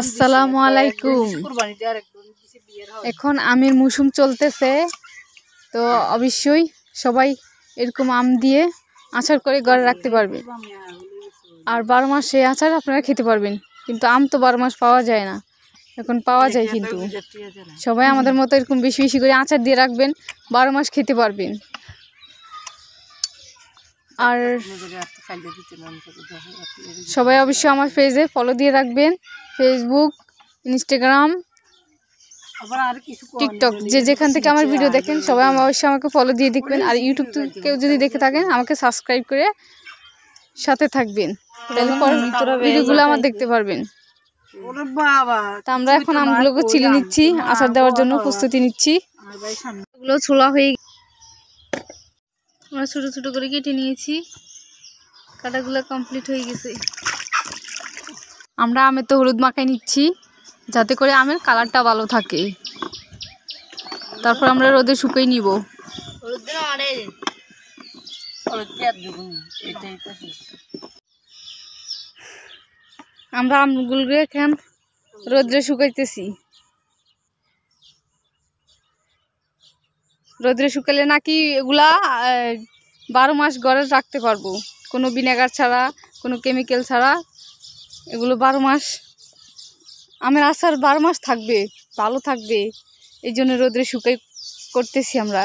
আসসালামু আলাইকুম। এখন আমের মৌসুম চলতেছে, তো অবশ্যই সবাই এরকম আম দিয়ে আচার করে ঘরে রাখতে পারবে। আর 12 মাস সেই আচার আপনারা খেতে পারবেন। কিন্তু আম তো 12 মাস পাওয়া যায় না, এখন পাওয়া যায়। কিন্তু সবাই আমাদের মতো এরকম বেশি বেশি করে আচার দিয়ে রাখবেন, 12 মাস খেতে পারবেন। আর সবাই অবশ্যই আমার পেজে ফলো দিয়ে রাখবেন, ফেসবুক, ইনস্টাগ্রাম, টিকটক, যে যেখান থেকে আমার ভিডিও দেখেন সবাই অবশ্যই আমাকে ফলো দিয়ে দেখবেন। আর ইউটিউব কেউ যদি দেখে থাকেন আমাকে সাবস্ক্রাইব করে সাথে থাকবেন, তাহলে পরে ভিডিওগুলো আমার দেখতে পারবেন। তা আমরা এখন আমগুলোকে ছিলে নিচ্ছি, আচার দেওয়ার জন্য প্রস্তুতি নিচ্ছি। এগুলো ছোলা হয়ে আমরা ছোট ছোট করে কেটে নিয়েছি, কাটাগুলো কমপ্লিট হয়ে গেছে। আমরা আমের তো হলুদ মাখাই নিচ্ছি যাতে করে আমের কালারটা ভালো থাকে। তারপর আমরা রোদে শুকিয়ে নিব। আমরা আমগুলোকে এখন রোদ্রে শুকাইতেছি। রোদ্রে শুকালে নাকি এগুলা 12 মাস ঘরে রাখতে পারবো, কোনো ভিনেগার ছাড়া, কোনো কেমিক্যাল ছাড়া। এগুলো 12 মাস আমের আচার 12 মাস থাকবে, ভালো থাকবে। এই জন্য রোদ্রে শুকাই করতেছি আমরা।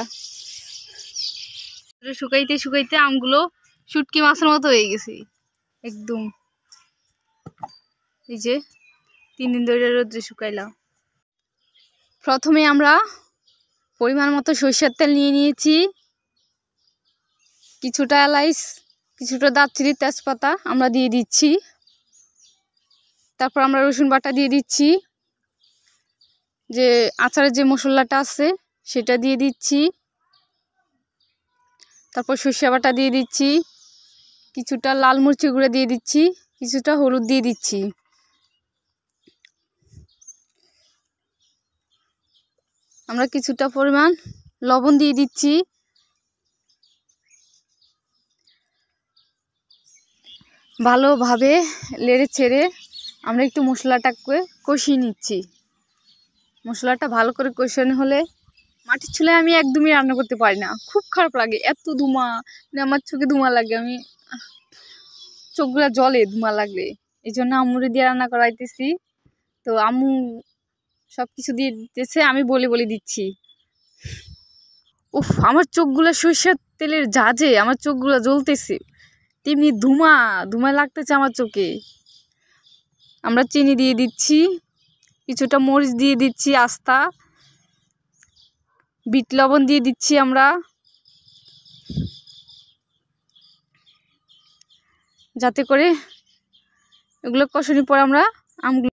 রোদ্রে শুকাইতে শুকাইতে আমগুলো শুটকি মাছের মতো হয়ে গেছে একদম। এই যে 3 দিন ধরে রোদ্রে শুকাইলাম। প্রথমে আমরা পরিমাণ মতো সরিষার তেল নিয়ে নিয়েছি, কিছুটা এলাচ, কিছুটা দারচিনি, তেজপাতা আমরা দিয়ে দিচ্ছি। তারপর আমরা রসুন বাটা দিয়ে দিচ্ছি, যে আচারের যে মশলাটা আছে সেটা দিয়ে দিচ্ছি। তারপর সরিষা বাটা দিয়ে দিচ্ছি, কিছুটা লাল মরিচ গুঁড়ো দিয়ে দিচ্ছি, কিছুটা হলুদ দিয়ে দিচ্ছি। আমরা কিছুটা পরিমাণ লবণ দিয়ে দিচ্ছি। ভালোভাবে নেড়ে ছেড়ে আমরা একটু মশলাটাকে কষিয়ে নিচ্ছি। মশলাটা ভালো করে কষানো হলে, মাটির চুলায় আমি একদমই রান্না করতে পারি না, খুব খারাপ লাগে, এত ধোঁয়া, মানে আমার চোখে ধোঁয়া লাগে, আমি চোখগুলা জলে ধোঁয়া লাগলে। এই জন্য আম্মুরে দিয়ে রান্না করাইতেছি। তো আম্মু সব কিছু দিয়ে দিতেছে, আমি বলে বলে দিচ্ছি। উফ, আমার চোখগুলা সরিষার তেলের ঝাঁজে আমার চোখগুলা জ্বলতেছে, তেমনি ধোঁয়া ধোঁয়া লাগতেছে আমার চোখে। আমরা চিনি দিয়ে দিচ্ছি, কিছুটা মরিচ দিয়ে দিচ্ছি আস্তা, বিট লবণ দিয়ে দিচ্ছি আমরা, যাতে করে এগুলো কষানোর পর আমরা আমগুলো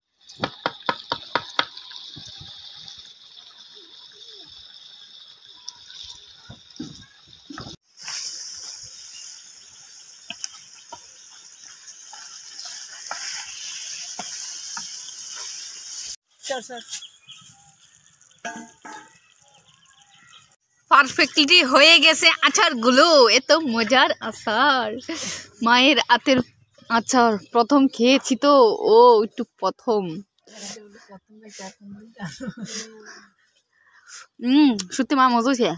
পারফেক্টলি হয়ে গেছে আচারগুলো। এত মজার আচার, মায়ের হাতের আচার প্রথম খেয়েছি তো, ও একটু প্রথম। সত্যি মা মজা হয়েছে।